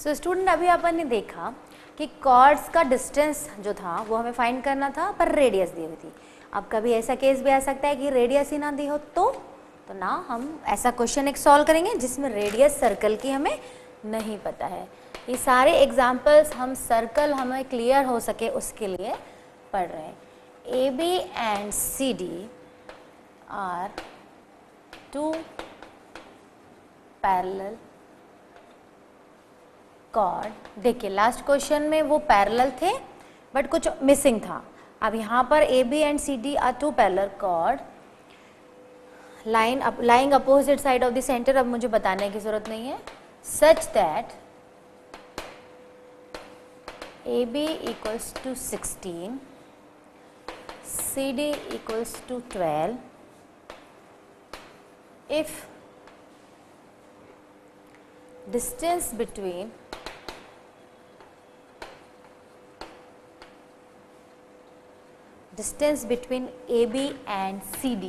So student अभी अपन ने देखा कि कॉर्ड्स का डिस्टेंस जो था वो हमें फाइंड करना था पर रेडियस दी हुई थी। अब कभी ऐसा केस भी आ सकता है कि रेडियस ही ना दी हो तो ना हम ऐसा क्वेश्चन एक सॉल्व करेंगे जिसमें रेडियस सर्कल की हमें नहीं पता है। ये सारे एग्जाम्पल्स हम सर्कल हमें क्लियर हो सके उसके लिए पढ़ रहे हैं। AB and CD are two parallel chord. देखिए लास्ट क्वेश्चन में वो पैरेलल थे बट कुछ मिसिंग था। अब यहाँ पर AB and CD are two parallel chord lying opposite side of the centre. अब मुझे बताने की जरूरत नहीं है। Such that AB equals to 16, CD equals to 12 if distance between AB and CD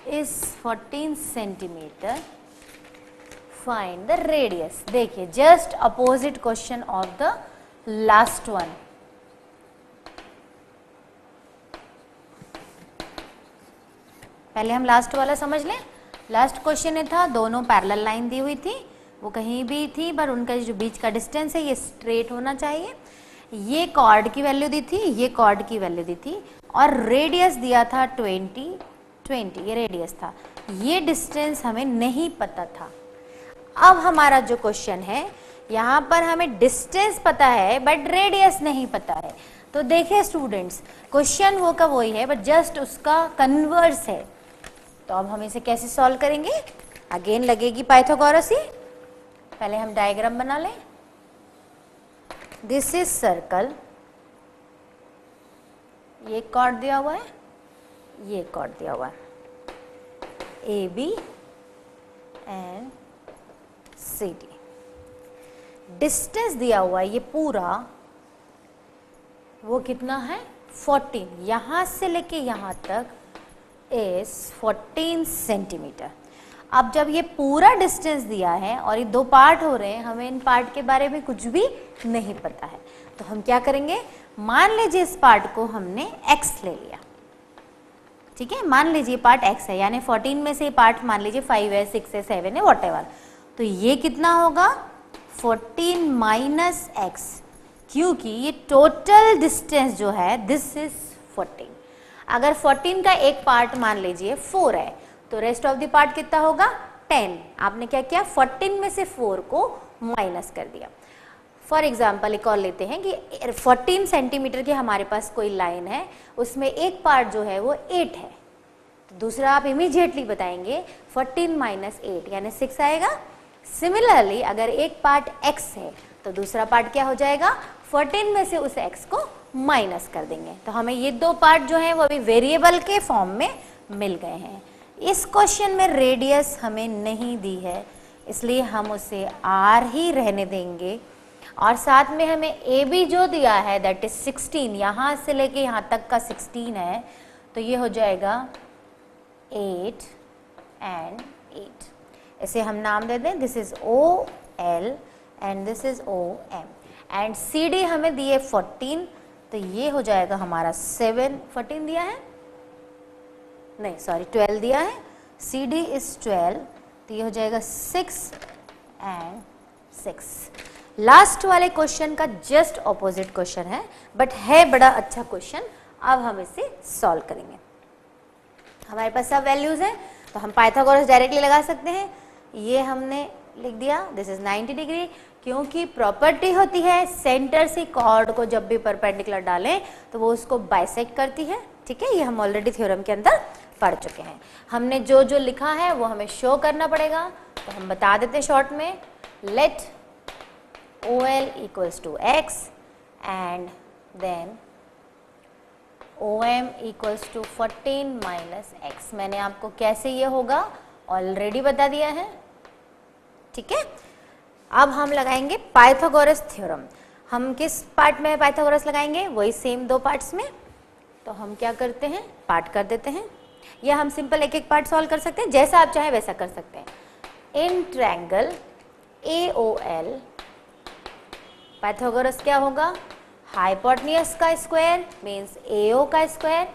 is 14 centimeter. Find the radius. देखिए just opposite question of the last one. पहले हम लास्ट वाला समझ लें। लास्ट क्वेश्चन ये था, दोनों पैरेलल लाइन दी हुई थी, वो कहीं भी थी पर उनका जो बीच का डिस्टेंस है ये स्ट्रेट होना चाहिए। ये कॉर्ड की वैल्यू दी थी, ये कॉर्ड की वैल्यू दी थी और रेडियस दिया था 20, ये रेडियस था। ये डिस्टेंस हमें नहीं पता था। अब हमारा जो क्वेश्चन है यहाँ पर हमें डिस्टेंस पता है बट रेडियस नहीं पता है। तो देखिए स्टूडेंट्स, क्वेश्चन वो का वही है बट जस्ट उसका कन्वर्स है। तो अब हम इसे कैसे सॉल्व करेंगे? अगेन लगेगी पाइथागोरस ही। पहले हम डायग्राम बना लें। दिस इज सर्कल, ये कॉर्ड दिया हुआ है, ये कॉर्ड दिया हुआ है, AB एंड CD। डिस्टेंस दिया हुआ है ये पूरा, वो कितना है 14, यहां से लेके यहां तक इज 14 सेंटीमीटर। अब जब ये पूरा डिस्टेंस दिया है और ये दो पार्ट हो रहे हैं, हमें इन पार्ट के बारे में कुछ भी नहीं पता है। तो हम क्या करेंगे, मान लीजिए इस पार्ट को हमने x ले लिया, ठीक है, मान लीजिए पार्ट x है, यानी 14 में से पार्ट मान लीजिए 5 है, 6 है, 7 है, व्हाटएवर। तो ये कितना होगा 14 माइनस x, क्योंकि ये टोटल डिस्टेंस जो है दिस इज 14। अगर 14 का एक पार्ट मान लीजिए 4 है तो रेस्ट ऑफ द पार्ट कितना होगा 10। आपने क्या किया, 14 में से 4 को माइनस कर दिया। फॉर एग्जाम्पल एक और लेते हैं कि 14 सेंटीमीटर की हमारे पास कोई लाइन है, उसमें एक पार्ट जो है वो 8 है, तो दूसरा आप इमीडिएटली बताएंगे 14 माइनस 8 यानी 6 आएगा। सिमिलरली अगर एक पार्ट x है तो दूसरा पार्ट क्या हो जाएगा, 14 में से उस x को माइनस कर देंगे। तो हमें ये दो पार्ट जो हैं वो अभी वेरिएबल के फॉर्म में मिल गए हैं। इस क्वेश्चन में रेडियस हमें नहीं दी है, इसलिए हम उसे r ही रहने देंगे और साथ में हमें AB जो दिया है दैट इज 16, यहाँ से लेके यहाँ तक का 16 है, तो ये हो जाएगा 8 एंड 8। इसे हम नाम दे दें, this is OL and this is OM and CD हमें दिए 14, तो ये हो जाएगा हमारा 7, 14 दिया है नहीं सॉरी 12 दिया है, CD इज 12, तो ये हो जाएगा 6 एंड 6। लास्ट वाले क्वेश्चन का जस्ट ऑपोजिट क्वेश्चन है बट है बड़ा अच्छा क्वेश्चन। अब हम इसे सॉल्व करेंगे। हमारे पास सब वैल्यूज हैं तो हम पाइथागोरस डायरेक्टली लगा सकते हैं। ये हमने लिख दिया, दिस इज 90 डिग्री, क्योंकि प्रॉपर्टी होती है सेंटर से कॉर्ड को जब भी परपेंडिकुलर डालें तो वो उसको बाइसेक्ट करती है, ठीक है। ये हम ऑलरेडी थ्योरम के अंदर पढ़ चुके हैं। हमने जो जो लिखा है वो हमें शो करना पड़ेगा, तो हम बता देते हैं शॉर्ट में। Let OL equals to x and then OM equals to 14 minus x। मैंने आपको कैसे ये होगा ऑलरेडी बता दिया है, ठीक है। अब हम लगाएंगे पाइथागोरस थ्योरम। हम किस पार्ट में पाइथागोरस लगाएंगे, वही सेम दो पार्ट्स में। तो हम क्या करते हैं, पार्ट कर देते हैं, या हम सिंपल एक एक पार्ट सॉल्व कर सकते हैं, जैसा आप चाहें वैसा कर सकते हैं। इन ट्रायंगल AOL, पाइथागोरस क्या होगा, हाइपोटेन्यूज का स्क्वायर मीन्स AO का square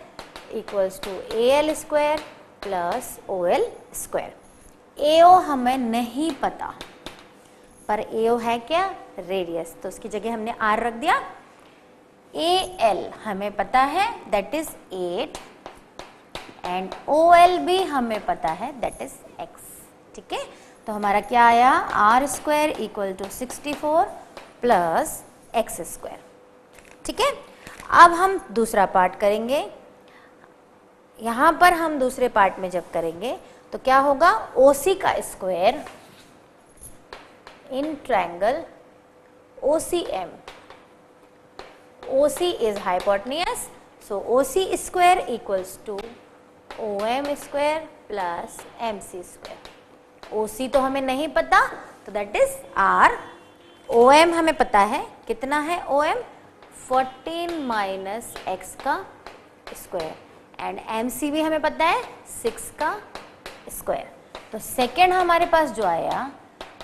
equals to AL square plus OL square. AO हमें नहीं पता, पर AO है क्या, रेडियस, तो उसकी जगह हमने R रख दिया। AL हमें पता है दैट इज 8 एंड OL भी हमें पता है दैट इज X। ठीक है, तो हमारा क्या आया, R square equal to 64 plus X square. ठीक है, अब हम दूसरा पार्ट करेंगे। यहाँ पर हम दूसरे पार्ट में जब करेंगे तो क्या होगा, OC का square in triangle OCM, OC is hypotenuse, so OC square equals to OM square plus MC square। OC तो हमें नहीं पता तो that is R, OM हमें पता है, कितना है OM, 14 माइनस एक्स का स्क्वायर एंड MC भी हमें पता है 6 का स्क्वायर। तो सेकेंड हमारे पास जो आया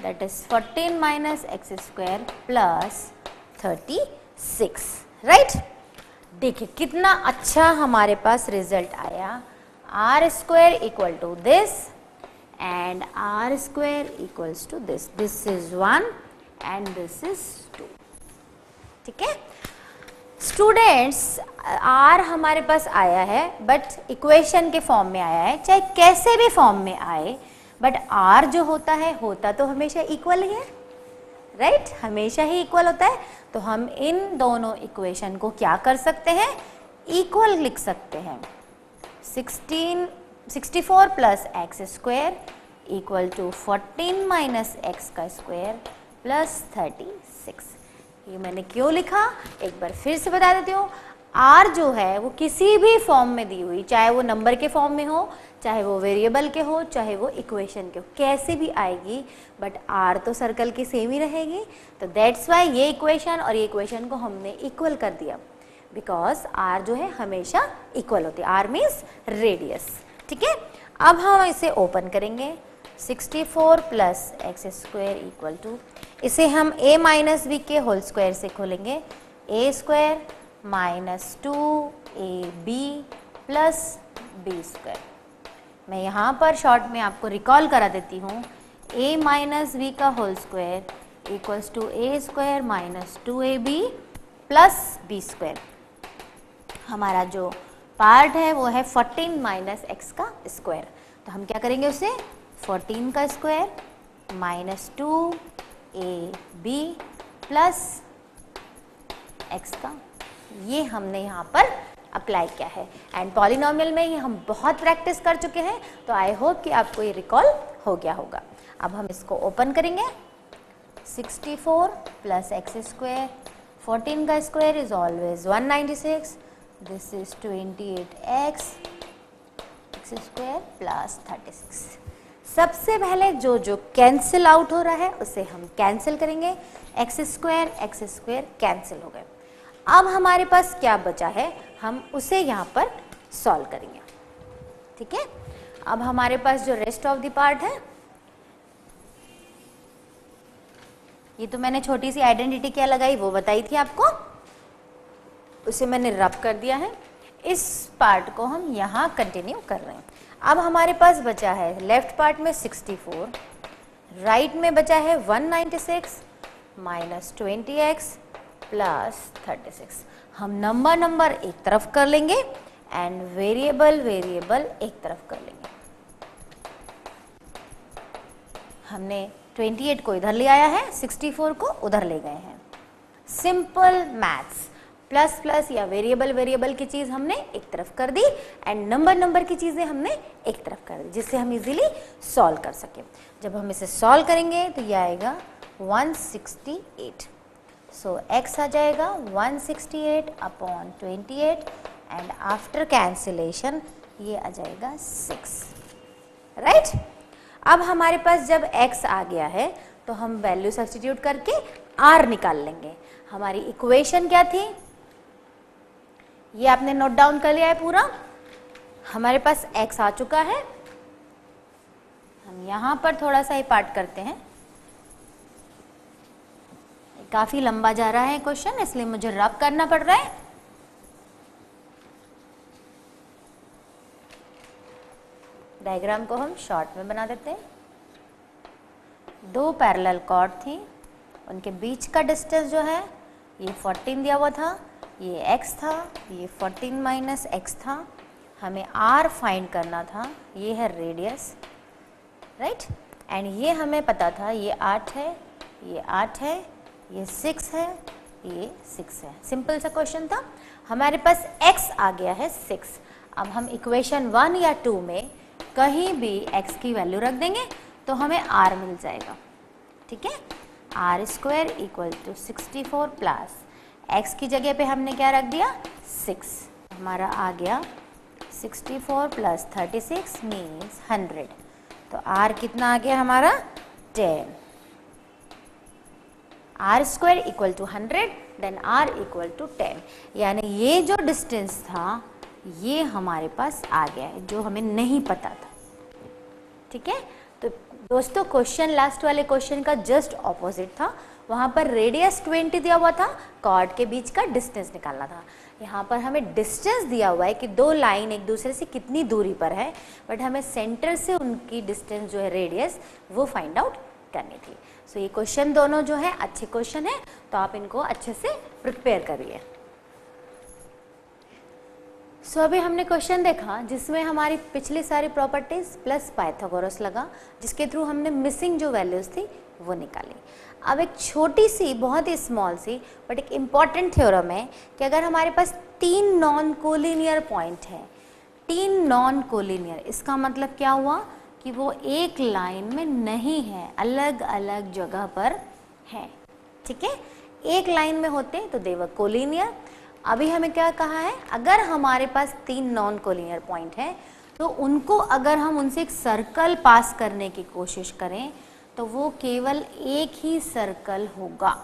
that is 14 minus x square plus 36, right. देखिए कितना अच्छा हमारे पास रिजल्ट आया, R square equal to this and R square equals to this, this is 1 and this is 2। ठीक है स्टूडेंट्स, R हमारे पास आया है बट इक्वेशन के फॉर्म में आया है, चाहे कैसे भी फॉर्म में आए बट R जो होता है होता तो हमेशा इक्वल ही है, राइट, हमेशा ही इक्वल होता है। तो हम इन दोनों इक्वेशन को क्या कर सकते हैं, इक्वल लिख सकते हैं। 64 plus x square equal to 14 minus x का स्क्वायर प्लस 36। ये मैंने क्यों लिखा, एक बार फिर से बता देती हूँ। R जो है वो किसी भी फॉर्म में दी हुई, चाहे वो नंबर के फॉर्म में हो, चाहे वो वेरिएबल के हो, चाहे वो इक्वेशन के हो, कैसे भी आएगी बट R तो सर्कल की सेम ही रहेगी। तो दैट्स वाई ये इक्वेशन और ये इक्वेशन को हमने इक्वल कर दिया, बिकॉज R जो है हमेशा इक्वल होती है, R मीन्स रेडियस। ठीक है, अब हम इसे ओपन करेंगे, 64 plus x square equal to, इसे हम a माइनस बी के होल स्क्वायर से खोलेंगे, a square minus 2ab plus b square. मैं यहाँ पर शॉर्ट में आपको रिकॉल करा देती हूँ, a माइनस बी का whole square equals to a square minus 2ab plus b square. हमारा जो पार्ट है वो है 14 माइनस एक्स का स्क्वायर, तो हम क्या करेंगे उसे 14 का square minus 2ab plus x का, ये हमने यहाँ पर अप्लाई किया है एंड पॉलिनोमियल में ये हम बहुत प्रैक्टिस कर चुके हैं, तो आई होप कि आपको ये रिकॉल हो गया होगा। अब हम इसको ओपन करेंगे, 64 प्लस एक्स स्क्वायर, 14 का square is always 196, this is 28x square plus 36। सबसे पहले जो कैंसिल आउट हो रहा है उसे हम कैंसिल करेंगे, एक्स स्क्वायर कैंसिल हो गए। अब हमारे पास क्या बचा है, हम उसे यहाँ पर सॉल्व करेंगे। ठीक है, अब हमारे पास जो रेस्ट ऑफ द पार्ट है, ये तो मैंने छोटी सी आइडेंटिटी क्या लगाई वो बताई थी आपको, उसे मैंने रब कर दिया है। इस पार्ट को हम यहाँ कंटिन्यू कर रहे हैं। अब हमारे पास बचा है लेफ्ट पार्ट में 64, राइट में बचा है 196 माइनस 20x प्लस 36। हम नंबर एक तरफ कर लेंगे एंड वेरिएबल एक तरफ कर लेंगे। हमने 28 को इधर ले आया है, 64 को उधर ले गए हैं। सिंपल मैथ्स, प्लस प्लस या वेरिएबल की चीज़ हमने एक तरफ कर दी एंड नंबर की चीज़ें हमने एक तरफ कर दी, जिससे हम इजीली सॉल्व कर सकें। जब हम इसे सॉल्व करेंगे तो ये आएगा 168, सो x आ जाएगा 168 अपॉन 28 एंड आफ्टर कैंसिलेशन ये आ जाएगा 6, राइट। अब हमारे पास जब x आ गया है तो हम वैल्यू सब्स्टिट्यूट करके r निकाल लेंगे। हमारी इक्वेशन क्या थी, ये आपने नोट डाउन कर लिया है पूरा। हमारे पास x आ चुका है, हम यहाँ पर थोड़ा सा ही पार्ट करते हैं, काफी लंबा जा रहा है क्वेश्चन, इसलिए मुझे रब करना पड़ रहा है। डायग्राम को हम शॉर्ट में बना देते हैं। दो पैरेलल कॉर्ड थी, उनके बीच का डिस्टेंस जो है ये 14 दिया हुआ था, ये x था, ये 14 माइनस x था। हमें r फाइंड करना था, ये है रेडियस, राइट। एंड ये हमें पता था ये 8 है, ये 8 है, ये 6 है, ये 6 है। सिंपल सा क्वेश्चन था। हमारे पास x आ गया है 6। अब हम इक्वेशन 1 या 2 में कहीं भी x की वैल्यू रख देंगे तो हमें r मिल जाएगा, ठीक है। R square equal to 64 plus x की जगह पे हमने क्या रख दिया 6, हमारा आ गया 64 प्लस 36 मीन्स 100। तो r कितना आ गया हमारा 10। R square equal to 100 then r equal to 10, यानी ये जो डिस्टेंस था ये हमारे पास आ गया है जो हमें नहीं पता था, ठीक है। तो दोस्तों क्वेश्चन लास्ट वाले क्वेश्चन का जस्ट ऑपोजिट था। वहाँ पर रेडियस 20 दिया हुआ था, कॉर्ड के बीच का डिस्टेंस निकालना था। यहाँ पर हमें डिस्टेंस दिया हुआ है कि दो लाइन एक दूसरे से कितनी दूरी पर है, बट हमें सेंटर से उनकी डिस्टेंस जो है रेडियस वो फाइंड आउट करनी थी। सो ये क्वेश्चन दोनों जो है अच्छे क्वेश्चन है, तो आप इनको अच्छे से प्रिपेयर करिए। सो अभी हमने क्वेश्चन देखा जिसमें हमारी पिछली सारी प्रॉपर्टीज प्लस पाइथागोरस लगा, जिसके थ्रू हमने मिसिंग जो वैल्यूज थी वो निकाली। अब एक छोटी सी बहुत ही स्मॉल सी बट एक इम्पॉर्टेंट थ्योरम है कि अगर हमारे पास 3 नॉन कोलिनियर पॉइंट है, 3 नॉन कोलिनियर, इसका मतलब क्या हुआ कि वो एक लाइन में नहीं है, अलग अलग जगह पर है, ठीक है। एक लाइन में होते तो दे वर कोलिनियर। अभी हमें क्या कहा है, अगर हमारे पास 3 नॉन कोलिनियर पॉइंट है तो उनको अगर हम उनसे एक सर्कल पास करने की कोशिश करें तो वो केवल एक ही सर्कल होगा,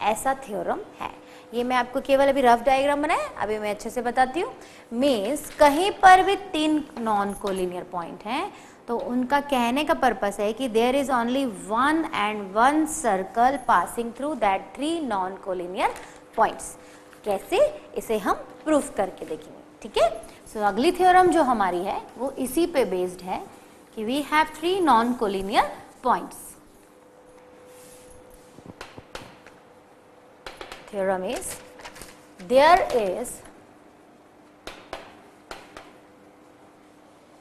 ऐसा थ्योरम है। ये मैं आपको केवल अभी रफ डायग्राम बनाया, अभी मैं अच्छे से बताती हूँ। मीन्स कहीं पर भी 3 नॉन कोलिनियर पॉइंट हैं तो उनका कहने का पर्पस है कि there is only one and one circle passing through that 3 non collinear points. कैसे, इसे हम प्रूफ करके देखेंगे, ठीक है। सो अगली थ्योरम जो हमारी है वो इसी पे बेस्ड है कि we have 3 non collinear points. Theorem is there is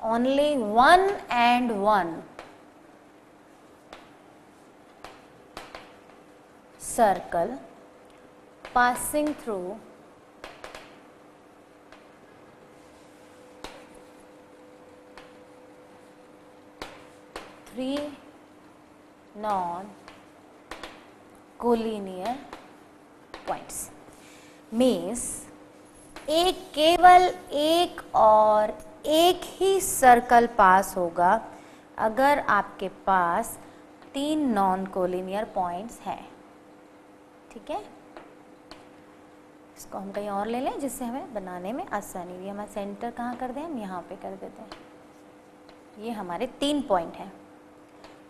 only one and one circle passing through three non-collinear points। Means एक केवल एक और एक ही सर्कल पास होगा अगर आपके पास 3 नॉन कोलिनियर पॉइंट्स हैं, ठीक है। इसको हम कहीं और ले लें जिससे हमें बनाने में आसानी हुई। हमारा सेंटर कहाँ कर दें, हम यहाँ पे कर देते हैं। ये हमारे 3 पॉइंट हैं,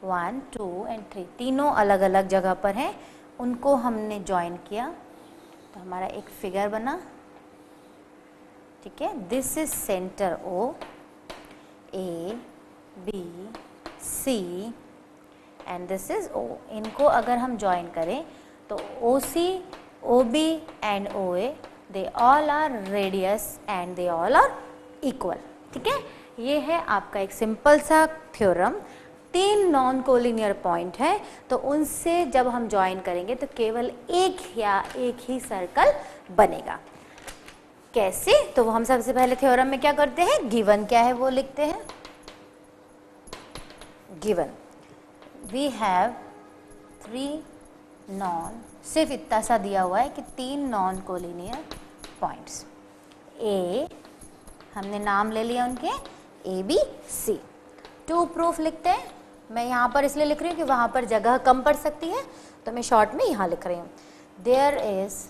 1, 2 एंड 3, तीनों अलग अलग जगह पर हैं। उनको हमने ज्वाइन किया तो हमारा एक फिगर बना, ठीक है। This is centre O, A B C and this is O. इनको अगर हम ज्वाइन करें तो O C, O B and O A, they all are radius and they all are equal, ठीक है। ये है आपका एक सिंपल सा थ्योरम। 3 नॉन कोलिनियर पॉइंट है तो उनसे जब हम ज्वाइन करेंगे तो केवल एक ही सर्कल बनेगा। कैसे, तो वो हम सबसे पहले थ्योरम में क्या करते हैं, गिवन क्या है वो लिखते हैं। गिवन वी हैव 3 नॉन, सिर्फ इतना सा दिया हुआ है कि 3 नॉन कोलिनियर पॉइंट्स। ए हमने नाम ले लिया उनके, ए बी सी। 2 प्रूफ लिखते हैं। मैं यहाँ पर इसलिए लिख रही हूँ कि वहाँ पर जगह कम पड़ सकती है तो मैं शॉर्ट में यहाँ लिख रही हूँ। There is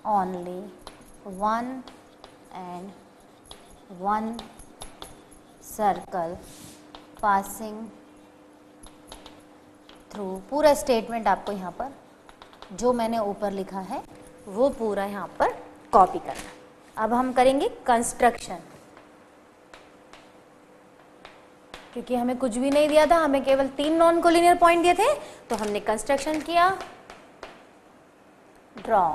only one and one circle passing through, पूरा स्टेटमेंट आपको यहाँ पर जो मैंने ऊपर लिखा है वो पूरा यहाँ पर कॉपी करना। अब हम करेंगे कंस्ट्रक्शन, क्योंकि हमें कुछ भी नहीं दिया था, हमें केवल 3 नॉन कोलिनियर पॉइंट दिए थे, तो हमने कंस्ट्रक्शन किया। ड्रॉ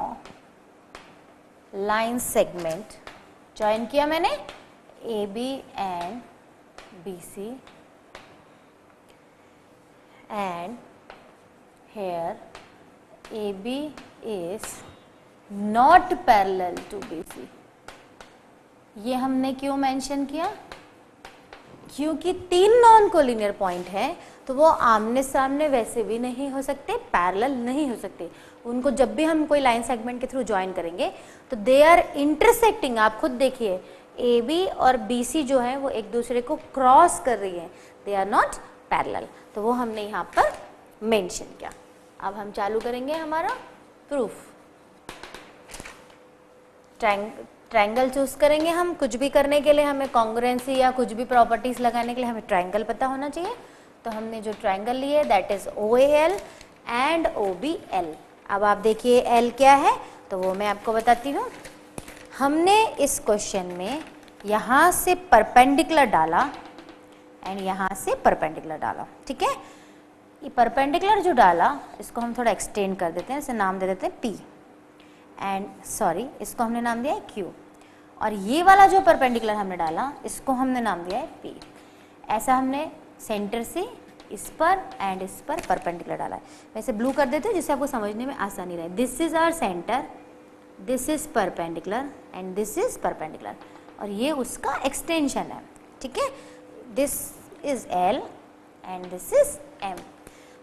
लाइन सेगमेंट, ज्वाइन किया मैंने A B and B C, and here A B is not parallel to B C. ये हमने क्यों मेंशन किया? क्योंकि 3 नॉन कोलिनियर पॉइंट है, तो वो आमने सामने वैसे भी नहीं हो सकते, पैरेलल नहीं हो सकते। उनको जब भी हम कोई लाइन सेगमेंट के थ्रू ज्वाइन करेंगे तो दे आर इंटरसेक्टिंग। आप खुद देखिए, ए बी और बी सी जो है वो एक दूसरे को क्रॉस कर रही है, दे आर नॉट पैरेलल, तो वो हमने यहाँ पर मेंशन किया। अब हम चालू करेंगे हमारा प्रूफ। ट्रायंगल चूज करेंगे हम। कुछ भी करने के लिए हमें कॉन्ग्रुएंसी या कुछ भी प्रॉपर्टीज लगाने के लिए हमें ट्रायंगल पता होना चाहिए। तो हमने जो ट्रायंगल लिए that is OAL and OBL। अब आप देखिए L क्या है, तो वो मैं आपको बताती हूँ। हमने इस क्वेश्चन में यहाँ से परपेंडिकुलर डाला एंड यहाँ से परपेंडिकुलर डाला, ठीक है। ये परपेंडिकुलर जो डाला इसको हम थोड़ा एक्सटेंड कर देते हैं, इसे नाम दे देते हैं P, एंड सॉरी इसको हमने नाम दिया है Q, और ये वाला जो परपेंडिकुलर हमने डाला इसको हमने नाम दिया है P। ऐसा हमने सेंटर से इस पर एंड इस पर परपेंडिकुलर डाला है। वैसे ब्लू कर देते हैं जिससे आपको समझने में आसानी रहे। This is our centre, this is perpendicular and this is perpendicular, और ये उसका एक्सटेंशन है, ठीक है। This is L and this is M।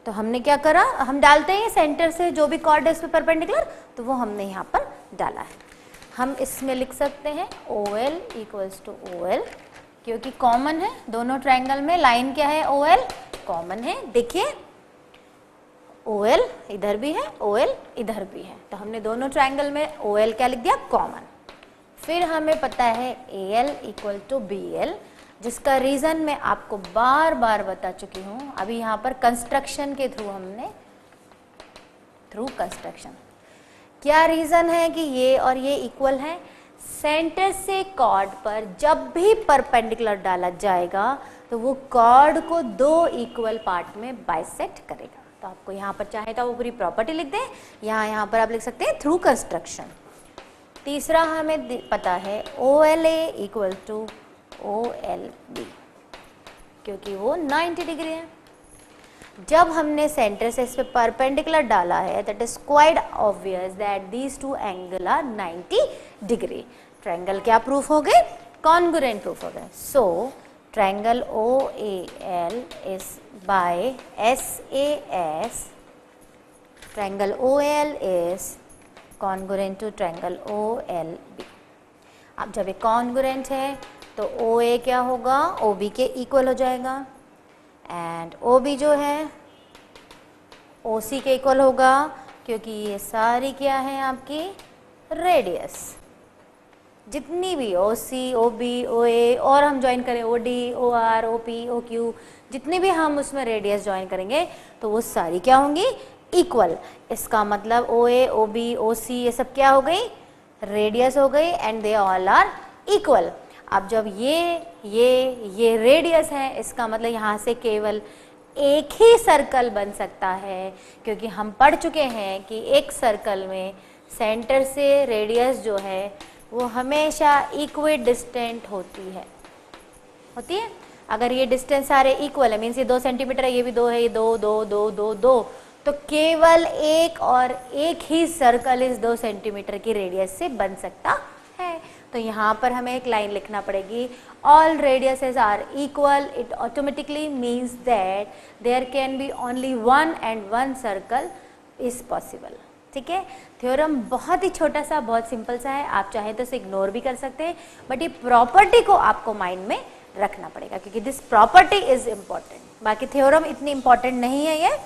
तो हमने क्या करा, हम डालते हैं सेंटर से जो भी कॉर्ड है उस पर परपेंडिकुलर, तो वो हमने यहाँ पर डाला है। हम इसमें लिख सकते हैं OL इक्वल्स टू OL, क्योंकि कॉमन है दोनों ट्रायंगल में। लाइन क्या है, OL कॉमन है। देखिए OL इधर भी है, OL इधर भी है, तो हमने दोनों ट्रायंगल में OL क्या लिख दिया, कॉमन। फिर हमें पता है AL इक्वल टू BL, जिसका रीज़न मैं आपको बार बार बता चुकी हूँ। अभी यहाँ पर कंस्ट्रक्शन के थ्रू कंस्ट्रक्शन क्या रीज़न है कि ये और ये इक्वल है। सेंटर से कॉर्ड पर जब भी परपेंडिकुलर डाला जाएगा तो वो कॉर्ड को 2 इक्वल पार्ट में बाइसेक्ट करेगा। तो आपको यहाँ पर चाहे तो वो पूरी प्रॉपर्टी लिख दें, यहाँ पर आप लिख सकते हैं थ्रू कंस्ट्रक्शन। तीसरा हमें पता है OLA इक्वल टू OLB, क्योंकि वो 90 डिग्री है। जब हमने सेंटर से इस पे परपेंडिकुलर डाला है, that is quite obvious that these two angle are 90 degree. Triangle क्या प्रूफ हो गए, कॉन्ग्रुएंट प्रूफ हो गए। So triangle OAL is by SAS, triangle OAL is congruent to triangle OLB। अब जब ये कॉन्ग्रुएंट है तो OA क्या होगा, OB के इक्वल हो जाएगा, एंड OB जो है OC के इक्वल होगा, क्योंकि ये सारी क्या है आपकी रेडियस। जितनी भी OC, OB, OA और हम ज्वाइन करें OD, OR, OP, OQ, जितनी भी हम उसमें रेडियस ज्वाइन करेंगे तो वो सारी क्या होंगी, इक्वल। इसका मतलब OA, OB, OC ये सब क्या हो गई, रेडियस हो गई, and they all are equal. अब जब ये रेडियस है, इसका मतलब यहाँ से केवल एक ही सर्कल बन सकता है, क्योंकि हम पढ़ चुके हैं कि एक सर्कल में सेंटर से रेडियस जो है वो हमेशा इक्वी डिस्टेंट होती है। अगर ये डिस्टेंस सारे इक्वल है, मीन्स ये 2 सेंटीमीटर है, ये भी 2 है, ये 2, 2, 2, 2, 2, तो केवल एक और एक ही सर्कल इस 2 सेंटीमीटर की रेडियस से बन सकता है। तो यहाँ पर हमें एक लाइन लिखना पड़ेगी, all radiuses are equal, it automatically means that there can be only 1 and 1 circle is possible. ठीक है, थ्योरम बहुत ही छोटा सा, बहुत सिंपल सा है, आप चाहे तो इसे इग्नोर भी कर सकते हैं, बट ये प्रॉपर्टी को आपको माइंड में रखना पड़ेगा, क्योंकि दिस प्रॉपर्टी इज इम्पॉर्टेंट। बाकी थ्योरम इतनी इम्पॉर्टेंट नहीं है ये,